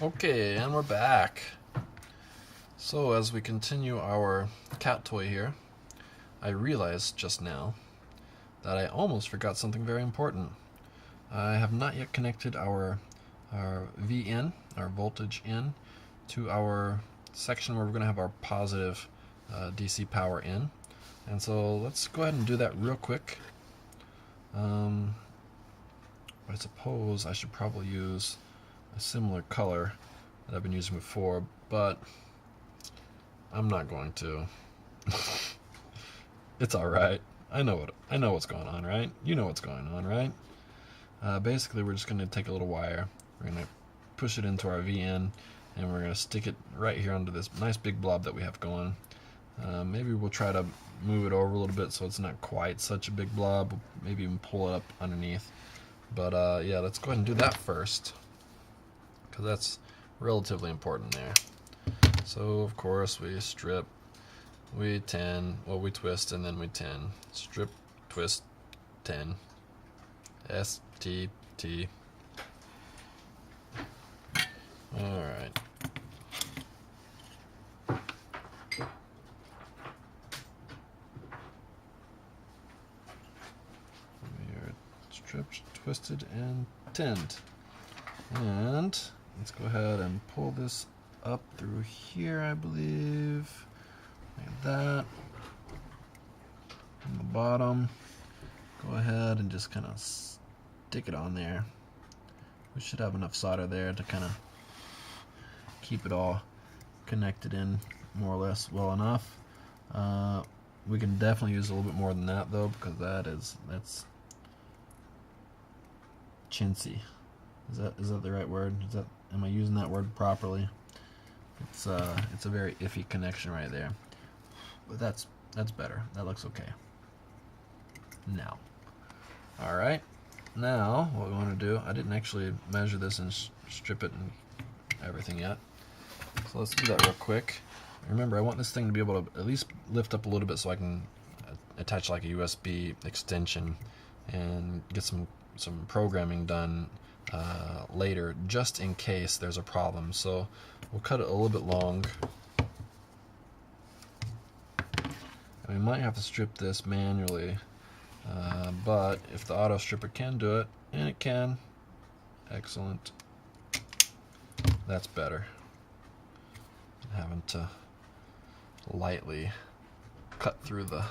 Okay, and we're back. So as we continue our cat toy here, I realized just now that I almost forgot something very important. I have not yet connected our VN, our voltage in, to our section where we're going to have our positive DC power in. And so let's go ahead and do that real quick. I suppose I should probably use a similar color that I've been using before, but I'm not going to. It's all right. I know what's going on, right? You know what's going on, right? Basically, we're just going to take a little wire. We're going to push it into our VN, and we're going to stick it right here under this nice big blob that we have going. Maybe we'll try to move it over a little bit so it's not quite such a big blob. Maybe even pull it up underneath. But yeah, let's go ahead and do that first, because that's relatively important there. So of course we strip, we twist, and then we tin. Strip, twist, tin. STT. Alright. We are stripped, twisted, and tinned. And let's go ahead and pull this up through here, I believe. Like that. On the bottom. Go ahead and just kind of stick it on there. We should have enough solder there to kind of keep it all connected in more or less well enough. We can definitely use a little bit more than that though, because that's chintzy. Is that the right word? Am I using that word properly? It's a very iffy connection right there. But that's better. That looks okay. Now. Alright. Now, what we want to do, I didn't actually measure this and strip it and everything yet. So let's do that real quick. Remember, I want this thing to be able to at least lift up a little bit so I can attach like a USB extension and get some programming done later, just in case there's a problem. So we'll cut it a little bit long. And we might have to strip this manually, but if the auto stripper can do it, and it can, excellent. That's better than having to lightly cut through the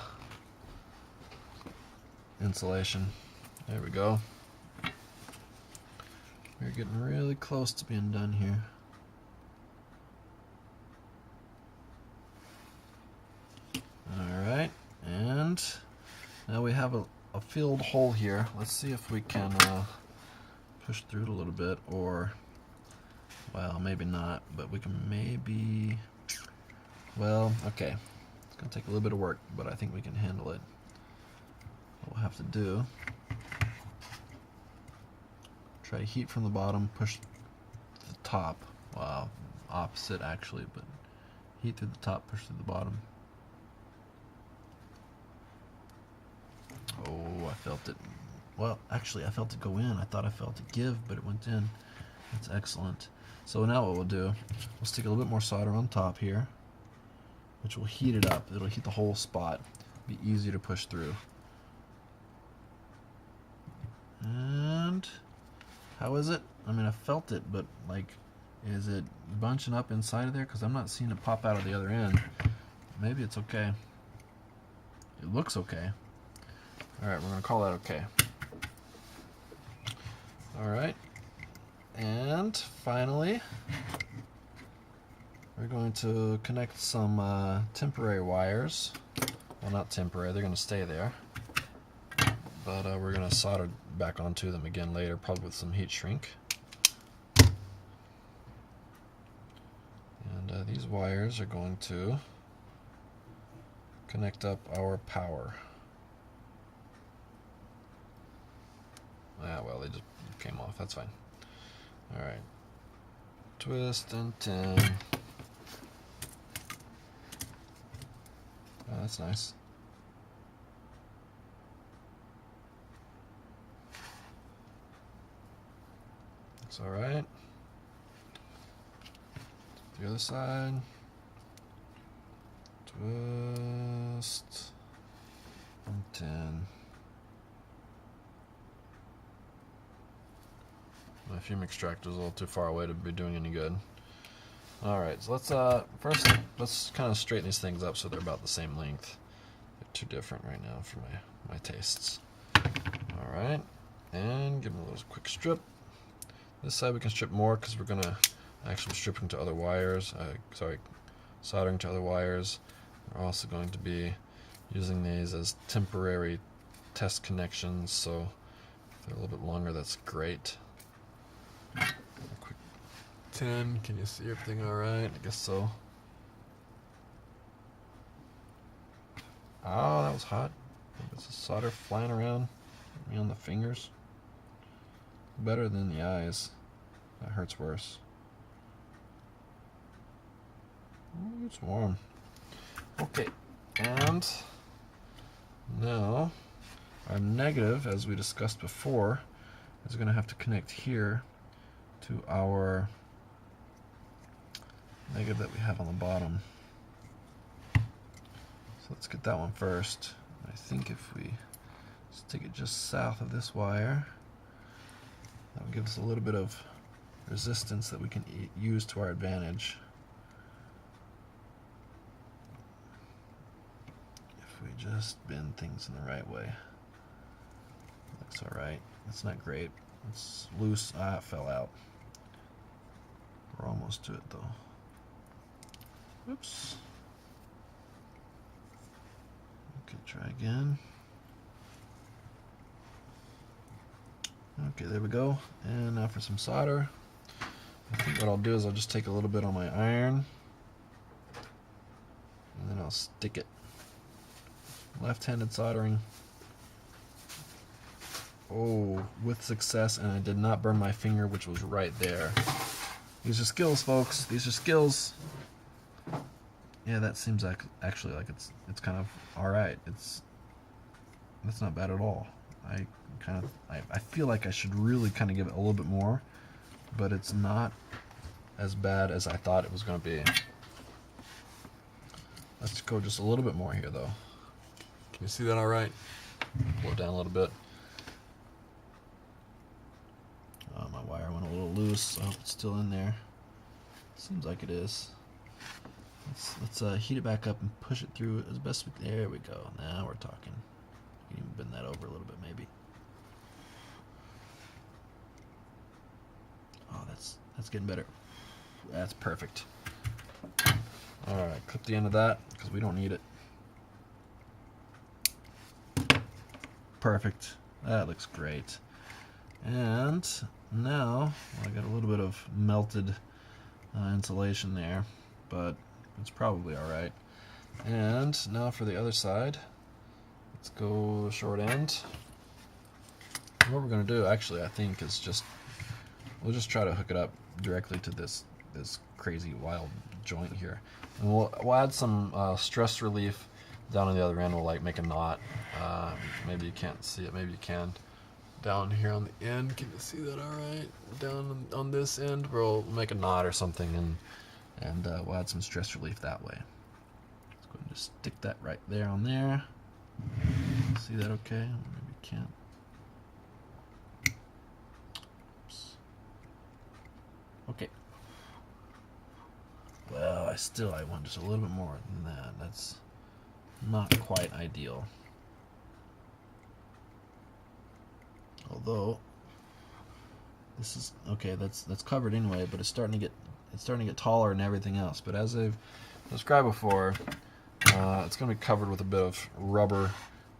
insulation. There we go. We're getting really close to being done here. Alright, and now we have a filled hole here. Let's see if we can push through it a little bit, or, well, maybe not, but we can maybe, well, okay. It's going to take a little bit of work, but I think we can handle it. What we'll have to do, try to heat from the bottom, push to the top. Wow, opposite actually, but heat through the top, push through the bottom. Oh, I felt it. Well, actually, I felt it go in. I thought I felt it give, but it went in. That's excellent. So now what we'll do, we'll stick a little bit more solder on top here, which will heat it up. It'll heat the whole spot. Be easier to push through. And how is it? I mean, I felt it, but like, is it bunching up inside of there? Because I'm not seeing it pop out of the other end. Maybe it's okay. It looks okay. Alright, we're going to call that okay. Alright. And finally, we're going to connect some temporary wires. Well, not temporary, they're going to stay there. But we're going to solder back onto them again later, probably with some heat shrink. And these wires are going to connect up our power. Ah, well, they just came off. That's fine. Alright. Twist and tin. Oh, that's nice. Looks alright. the other side. Twist. And 10. My fume extractor is a little too far away to be doing any good. Alright, so let's first let's kind of straighten these things up so they're about the same length. They're too different right now for my tastes. Alright, and give them a little quick strip. This side we can strip more because we're gonna actually stripping to other wires. Soldering to other wires. We're also going to be using these as temporary test connections, so if they're a little bit longer, that's great. A quick 10. Can you see everything all right? I guess so. Oh, that was hot. There's a solder flying around me on the fingers. Better than the eyes. That hurts worse. Ooh, it's warm. Okay, and now our negative, as we discussed before, is going to have to connect here to our negative that we have on the bottom. So let's get that one first. I think if we stick it just south of this wire, that will give us a little bit of resistance that we can use to our advantage. If we just bend things in the right way. Looks alright. That's not great. It's loose. Ah, it fell out. We're almost to it though. Oops. Okay, try again. Okay, there we go. And now for some solder. I think what I'll do is I'll just take a little bit on my iron and then I'll stick it. Left-handed soldering. Oh, with success, and I did not burn my finger, which was right there. These are skills, folks. These are skills. Yeah, that seems like actually like it's kind of all right. That's not bad at all. I feel like I should really kind of give it a little bit more, but it's not as bad as I thought it was going to be. Let's go just a little bit more here, though. Can you see that all right? Pull it down a little bit. Oh, my wire went a little loose. I hope it's still in there. Seems like it is. Let's heat it back up and push it through as best we can. There we go. Now we're talking. You can even bend that over a little bit, maybe. Oh, that's getting better. That's perfect. All right, clip the end of that because we don't need it. Perfect. That looks great. And now I got a little bit of melted insulation there, but it's probably all right. And now for the other side, let's go short end. And what we're going to do, actually, I think is we'll just try to hook it up directly to this crazy wild joint here, and we'll add some stress relief down on the other end. We'll like make a knot. Maybe you can't see it, maybe you can. Down here on the end, can you see that all right? Down on this end, we'll make a knot or something, and we'll add some stress relief that way. Let's go ahead and just stick that right there on there. See that okay? Maybe you can't. Oops. Okay. Well, I want just a little bit more than that. That's not quite ideal. Although this is okay, that's covered anyway, but it's starting to get taller and everything else. But as I've described before, it's going to be covered with a bit of rubber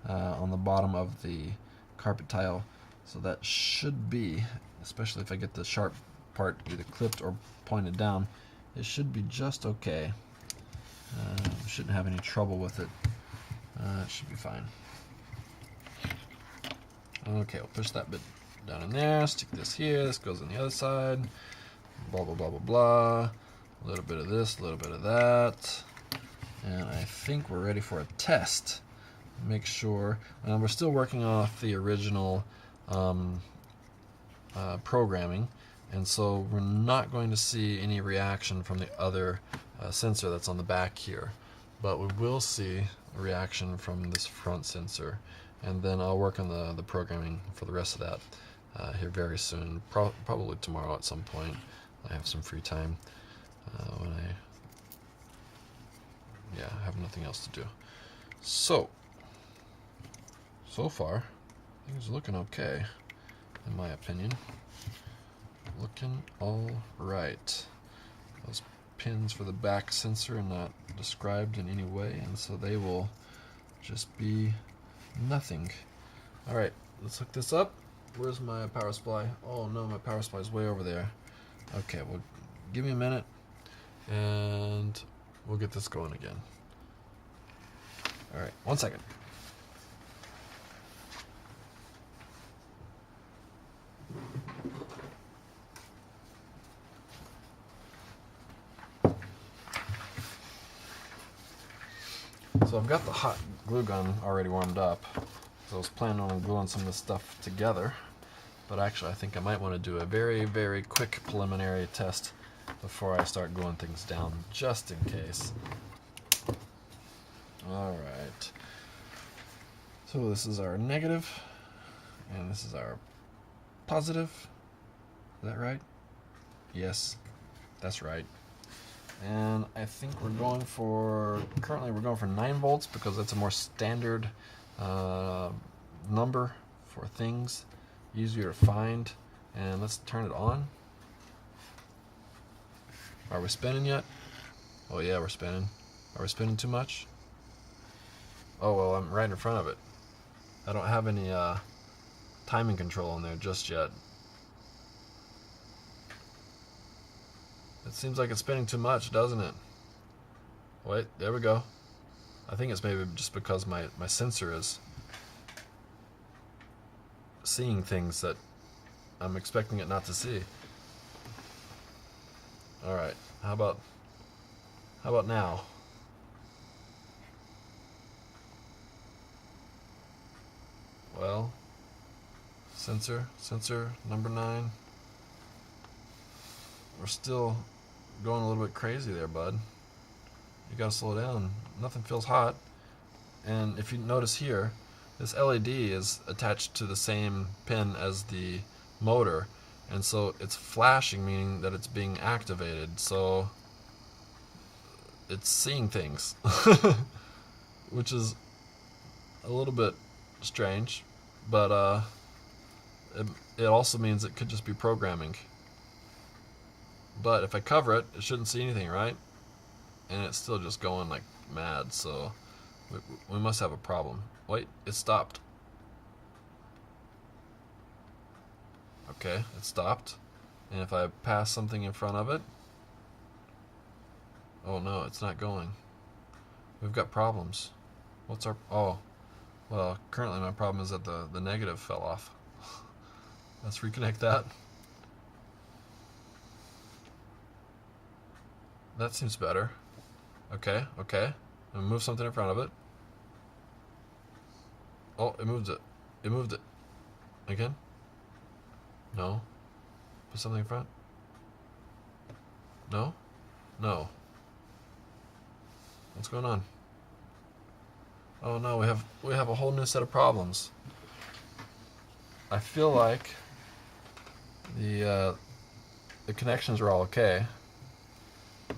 on the bottom of the carpet tile, so that should be, especially if I get the sharp part either clipped or pointed down, it should be just okay. Shouldn't have any trouble with it. It should be fine. Okay, we'll push that bit down in there, stick this here, this goes on the other side, blah, blah, blah, blah, blah. A little bit of this, a little bit of that. And I think we're ready for a test. Make sure, we're still working off the original programming, and so we're not going to see any reaction from the other sensor that's on the back here, but we will see a reaction from this front sensor, and then I'll work on the programming for the rest of that here very soon, probably tomorrow at some point. I have some free time when I have nothing else to do. So far things are looking okay, in my opinion. Looking all right. Those pins for the back sensor are not described in any way, and so they will just be nothing. All right, let's hook this up. Where's my power supply? Oh no, my power supply is way over there. Okay, well, give me a minute and we'll get this going again. All right, 1 second. So I've got the hot glue gun already warmed up. So I was planning on gluing some of this stuff together, but actually I think I might want to do a very, very quick preliminary test before I start gluing things down, just in case. All right. So this is our negative, and this is our positive. Is that right? Yes, that's right. And I think currently we're going for 9 volts because that's a more standard number for things, easier to find. And let's turn it on. Are we spinning yet? Oh yeah, we're spinning. Are we spinning too much? Oh well, I'm right in front of it. I don't have any timing control in there just yet. It seems like it's spinning too much, doesn't it? Wait, there we go. I think it's maybe just because my sensor is seeing things that I'm expecting it not to see. All right, how about now? Well, sensor number 9. We're still going a little bit crazy there, bud. You gotta slow down. Nothing feels hot. And if you notice here, this LED is attached to the same pin as the motor, and so it's flashing, meaning that it's being activated. So it's seeing things, which is a little bit strange, but it also means it could just be programming. But if I cover it, it shouldn't see anything, right? And it's still just going like mad, so we must have a problem. Wait, it stopped. Okay, it stopped. And if I pass something in front of it, oh no, it's not going. We've got problems. What's our, oh, well, currently my problem is that the negative fell off. Let's reconnect that. That seems better. Okay. I'm gonna move something in front of it. Oh, it moved it. It moved it. Again? No. Put something in front. No? No. What's going on? Oh no, we have a whole new set of problems. I feel like the connections are all okay,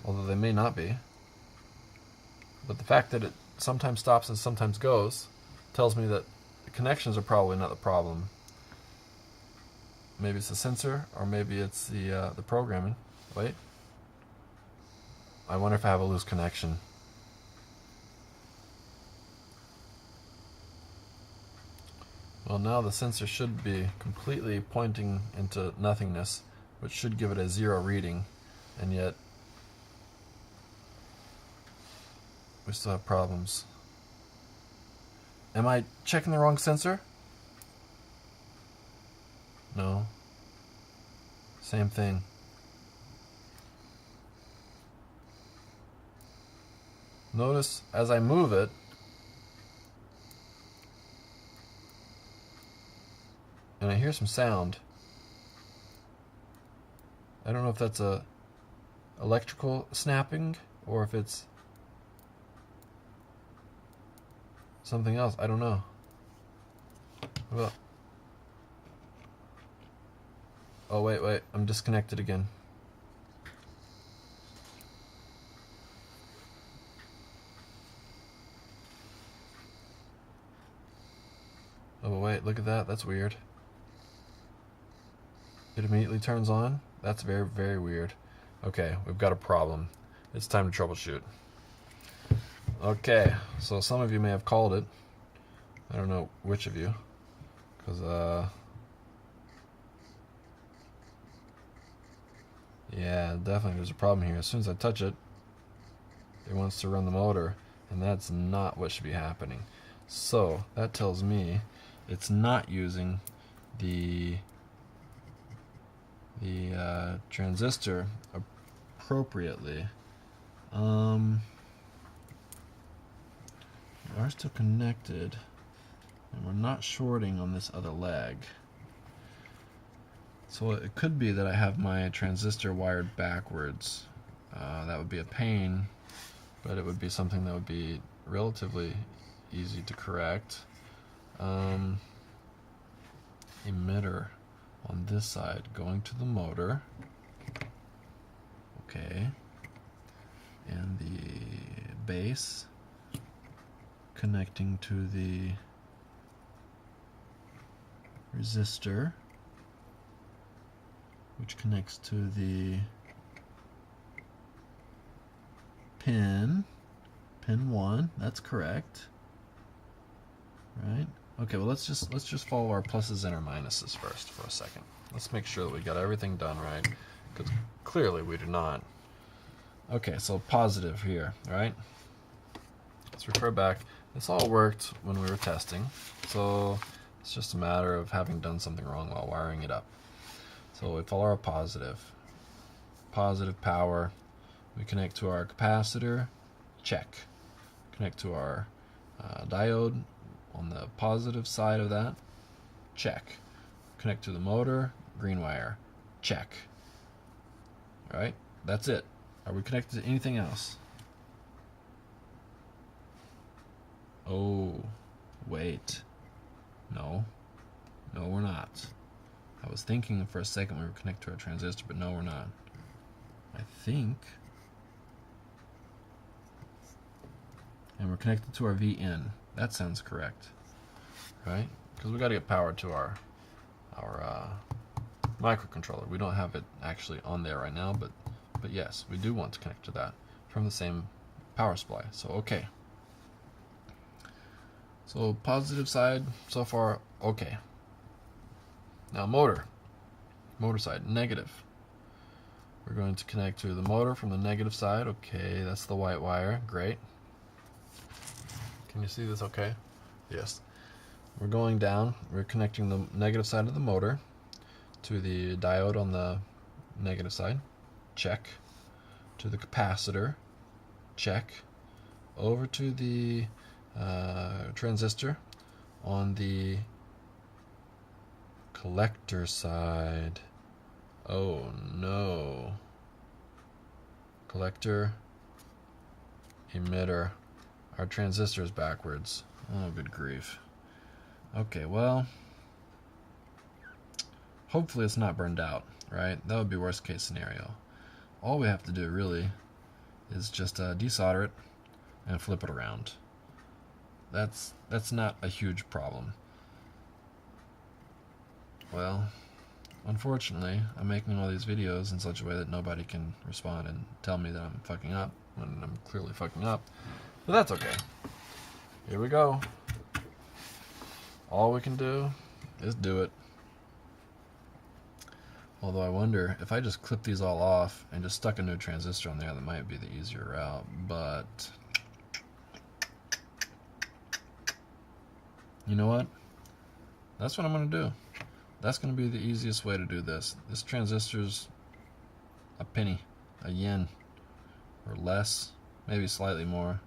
although they may not be. But the fact that it sometimes stops and sometimes goes tells me that the connections are probably not the problem. Maybe it's the sensor, or maybe it's the programming. Wait. I wonder if I have a loose connection. Well, now the sensor should be completely pointing into nothingness, which should give it a 0 reading, and yet we still have problems. Am I checking the wrong sensor? No. Same thing. Notice as I move it, and I hear some sound, I don't know if that's a electrical snapping or if it's something else. I don't know. Well, oh wait, I'm disconnected again. Oh wait, look at that. That's weird. It immediately turns on. That's very, very weird. Okay, we've got a problem. It's time to troubleshoot. Okay, so some of you may have called it. I don't know which of you, because yeah, definitely there's a problem here. As soon as I touch it, it wants to run the motor, and that's not what should be happening. So that tells me it's not using the transistor appropriately. We are still connected, and we're not shorting on this other leg. So it could be that I have my transistor wired backwards. That would be a pain, but it would be something that would be relatively easy to correct. Emitter on this side going to the motor. Okay. And the base connecting to the resistor, which connects to the pin 1. That's correct, right? Okay, well let's just follow our pluses and our minuses first for a second. Let's make sure that we got everything done right, because clearly we do not. Okay, so positive here, right? Let's refer back. This all worked when we were testing, so it's just a matter of having done something wrong while wiring it up. So we follow our positive power. We connect to our capacitor, check. Connect to our diode on the positive side of that, check. Connect to the motor, green wire, check. All right, that's it. Are we connected to anything else? Oh, wait. No, we're not. I was thinking for a second we were connected to our transistor, but no, we're not. I think. And we're connected to our VN. That sounds correct, right? Because we got to get power to our microcontroller. We don't have it actually on there right now, but yes, we do want to connect to that from the same power supply. So okay. So positive side so far okay. Now motor side negative. We're going to connect to the motor from the negative side. Okay, that's the white wire. Great. Can you see this okay? Yes. We're going down. We're connecting the negative side of the motor to the diode on the negative side. Check. To the capacitor. Check. Over to the transistor on the collector side. Oh no. Collector, emitter. Our transistor is backwards. Oh, good grief. Okay, well, hopefully it's not burned out, right? That would be worst case scenario. All we have to do really is just desolder it and flip it around. That's not a huge problem. Well, unfortunately, I'm making all these videos in such a way that nobody can respond and tell me that I'm fucking up when I'm clearly fucking up. But that's okay. Here we go. All we can do is do it. Although I wonder if I just clip these all off and just stuck a new transistor on there, that might be the easier route. But you know what? That's what I'm going to do. That's going to be the easiest way to do this. This transistor's a penny, a yen, or less, maybe slightly more.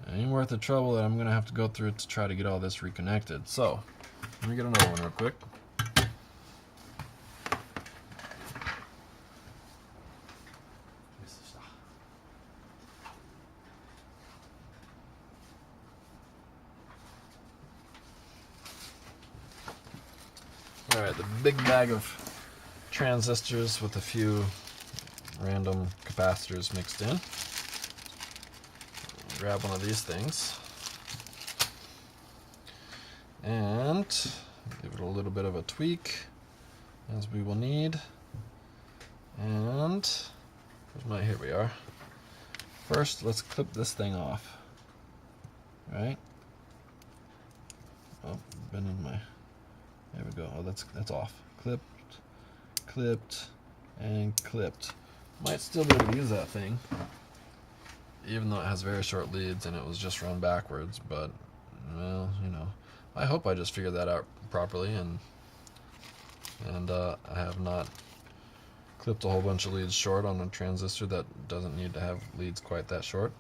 It ain't worth the trouble that I'm going to have to go through to try to get all this reconnected. So, let me get another one real quick. Alright, the big bag of transistors with a few random capacitors mixed in. Grab one of these things and give it a little bit of a tweak, as we will need. And here we are. First, let's clip this thing off. Right? Oh, been in my. There we go. Oh, that's off. Clipped, and clipped. Might still be able to use that thing, even though it has very short leads and it was just run backwards. But, well, you know, I hope I just figured that out properly, and I have not clipped a whole bunch of leads short on a transistor that doesn't need to have leads quite that short.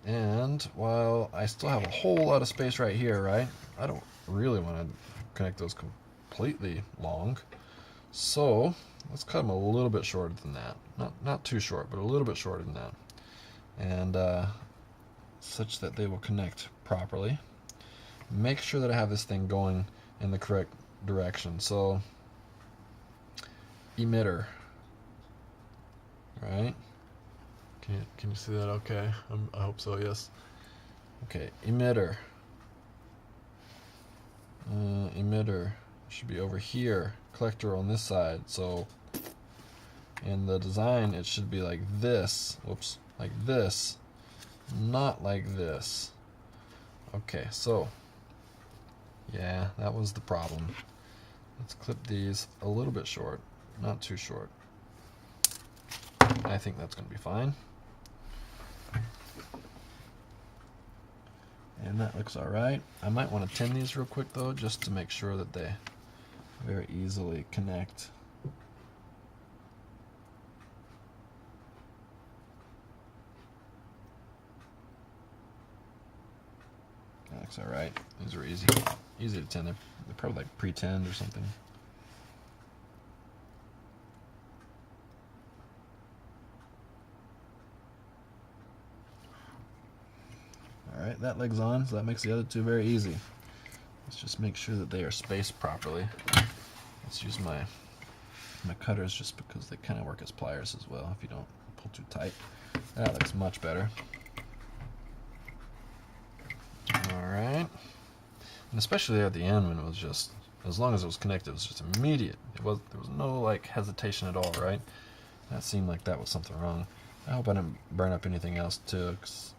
And while I still have a whole lot of space right here, right, I don't really want to connect those completely long. So let's cut them a little bit shorter than that. Not too short, but a little bit shorter than that. And such that they will connect properly. Make sure that I have this thing going in the correct direction. So emitter, right? Can you see that okay? I hope so, yes. Okay, emitter. Emitter should be over here. Collector on this side. So in the design, it should be like this. Whoops, like this. Not like this. Okay, so yeah, that was the problem. Let's clip these a little bit short, not too short. I think that's going to be fine. And that looks alright. I might want to tin these real quick though, just to make sure that they very easily connect. That looks alright. These are easy to tin. They're probably like pre-tinned or something. Alright, that leg's on, so that makes the other two very easy. Let's just make sure that they are spaced properly. Let's use my cutters just because they kind of work as pliers as well if you don't pull too tight. That looks much better. Alright. And especially there at the end when it was just, as long as it was connected, it was just immediate. There was no like hesitation at all, right? That seemed like that was something wrong. I hope I didn't burn up anything else too, because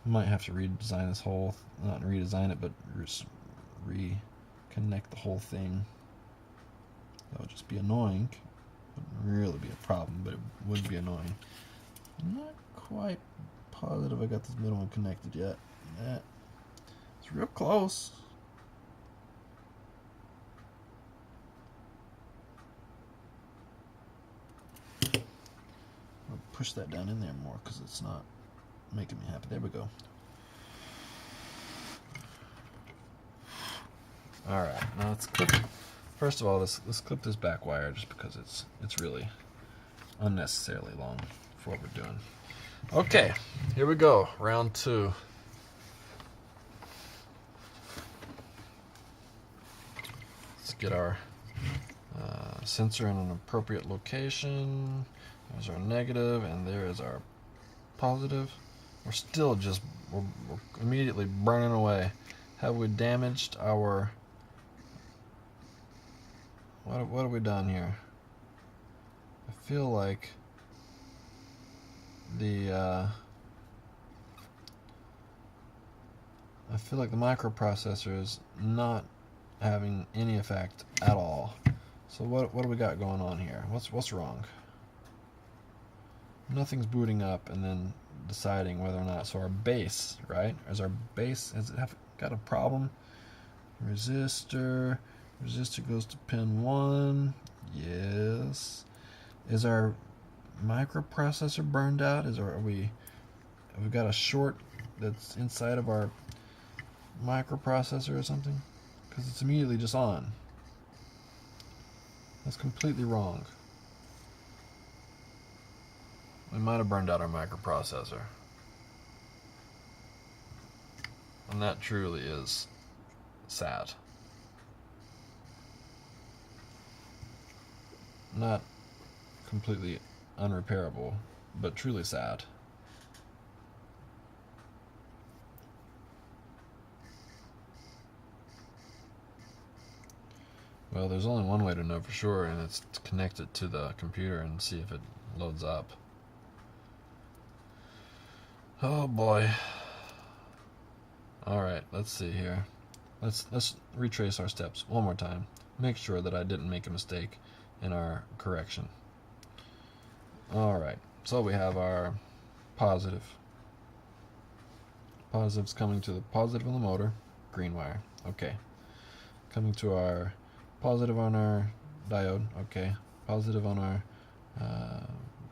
I might have to redesign this whole, not redesign it, but just reconnect the whole thing. That would just be annoying. Wouldn't really be a problem, but it would be annoying. I'm not quite positive I got this middle one connected yet. It's real close. I'll push that down in there more because it's not making me happy. There we go. Alright, now let's clip. First of all, let's clip this back wire just because it's really unnecessarily long for what we're doing. Okay, here we go. Round 2. Let's get our sensor in an appropriate location. There's our negative, and there is our positive. We're still just, we're immediately burning away. Have we damaged our, what have we done here? I feel like the microprocessor is not having any effect at all. So what do we got going on here? What's wrong? Nothing's booting up and then deciding whether or not. So our base, right? Has it got a problem? Resistor goes to pin 1. Yes. Is our microprocessor burned out? Have we got a short that's inside of our microprocessor or something? Because it's immediately just on. That's completely wrong. We might have burned out our microprocessor. And that truly is sad. not completely unrepairable, but truly sad. Well, there's only one way to know for sure, and it's to connect it to the computer and see if it loads up. Oh boy. Alright, let's see here. Let's retrace our steps one more time. Make sure that I didn't make a mistake in our correction. Alright, so we have our positive. Positive's coming to the positive on the motor, green wire. Okay. Coming to our positive on our diode. Okay. Positive on our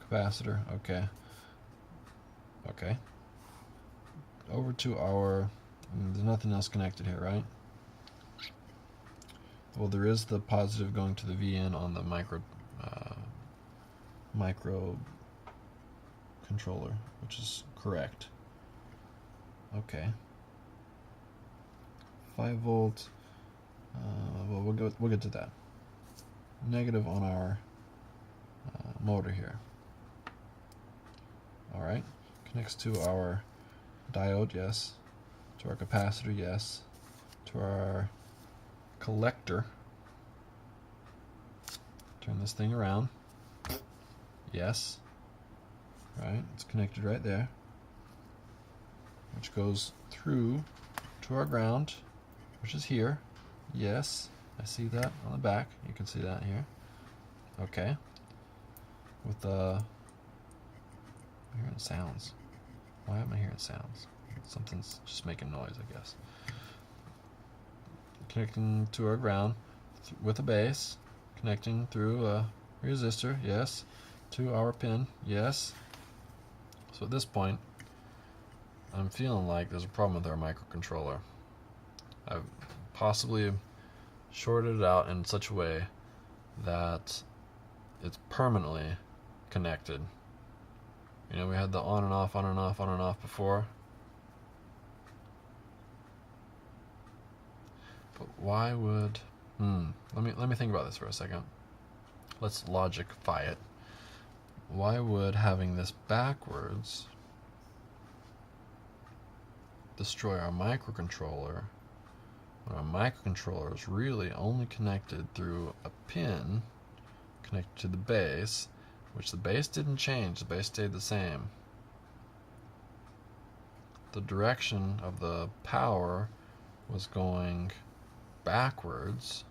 capacitor. Okay. Okay. Over to our... There's nothing else connected here, right? Well, there is the positive going to the VN on the micro controller, which is correct. Okay. 5 volt. Well, we'll get to that. Negative on our motor here. All right. Connects to our diode, yes. To our capacitor, yes. To our collector. Turn this thing around. Yes. Right, it's connected right there. Which goes through to our ground, which is here. Yes, I see that on the back. You can see that here. Okay. With the... I'm hearing sounds. Why am I hearing sounds? Something's just making noise, I guess. Connecting to our ground with a base. Connecting through a resistor, yes. To our pin, yes. So at this point, I'm feeling like there's a problem with our microcontroller. I've possibly shorted it out in such a way that it's permanently connected. You know, we had the on and off, on and off, on and off before. But why would... Let me think about this for a second. Let's logicify it. Why would having this backwards destroy our microcontroller when our microcontroller is really only connected through a pin connected to the base, which the base didn't change, the base stayed the same. The direction of the power was going backwards.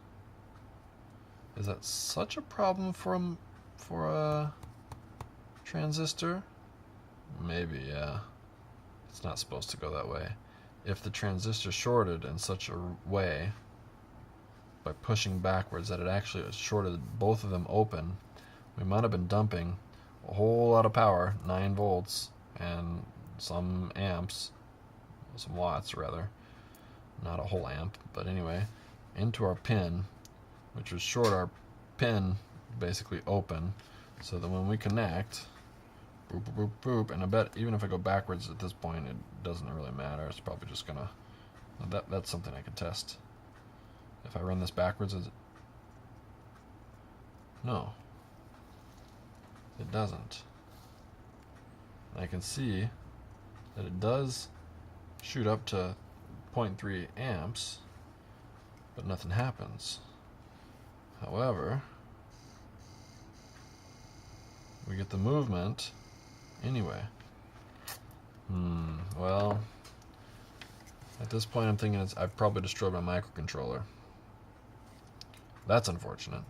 Is that such a problem for a transistor? Maybe, yeah. It's not supposed to go that way. If the transistor shorted in such a way by pushing backwards that it actually shorted both of them open, we might have been dumping a whole lot of power, 9 volts and some amps, some watts rather, not a whole amp, but anyway, into our pin, which would short our pin basically open, so that when we connect, boop, boop, boop, boop, and I bet even if I go backwards at this point, it doesn't really matter. It's probably just gonna... That's something I can test. If I run this backwards, is it... No. It doesn't. I can see that it does shoot up to 0.3 amps, but nothing happens. However, we get the movement anyway. Well, at this point I'm thinking I've probably destroyed my microcontroller. That's unfortunate.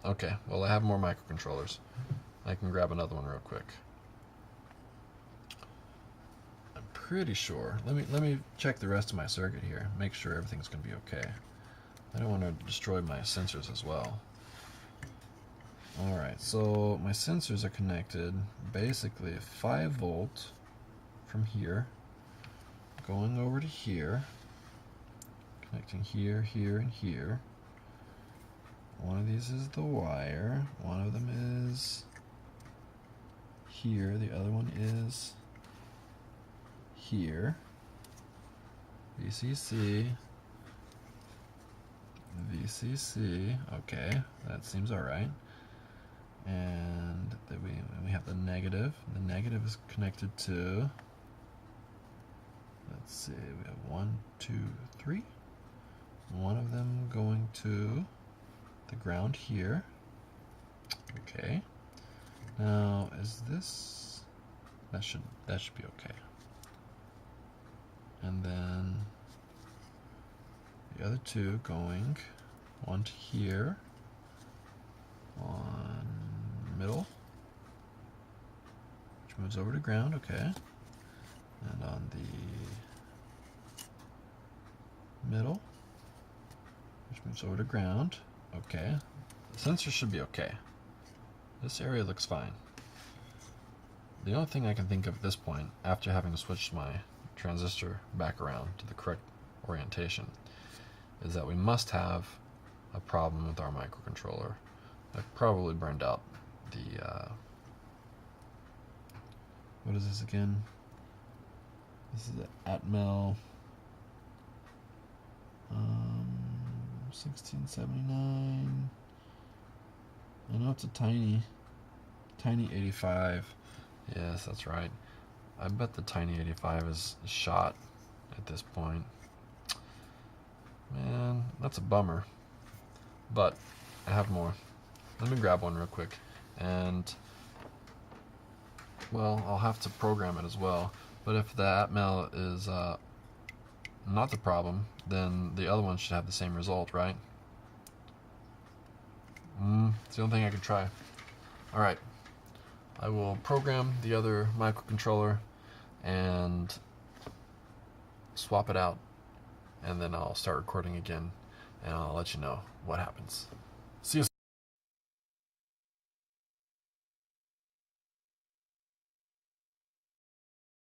Okay, well I have more microcontrollers. I can grab another one real quick. I'm pretty sure. Let me check the rest of my circuit here. Make sure everything's going to be okay. I don't want to destroy my sensors as well. Alright, so my sensors are connected basically 5 volt from here, going over to here, connecting here, here, and here. One of these is the wire, one of them is here, the other one is here, VCC, VCC. Okay, that seems all right. And then we have the negative. The negative is connected to, let's see, we have 1, 2, 3. One of them going to the ground here. Okay. Now, is this, that should be okay. And then the other two going, one to here, on middle, which moves over to ground, okay. And on the middle, which moves over to ground, okay. The sensor should be okay. This area looks fine. The only thing I can think of at this point, after having switched my transistor back around to the correct orientation, is that we must have a problem with our microcontroller. I've probably burned out the, what is this again? This is the Atmel 1679. I know it's a tiny 85. Yes, that's right. I bet the tiny 85 is shot at this point. Man, that's a bummer. But I have more. Let me grab one real quick. And, well, I'll have to program it as well. But if the Atmel is not the problem, then the other one should have the same result, right? It's the only thing I could try. Alright. I will program the other microcontroller and swap it out, and then I'll start recording again, and I'll let you know what happens. See you soon.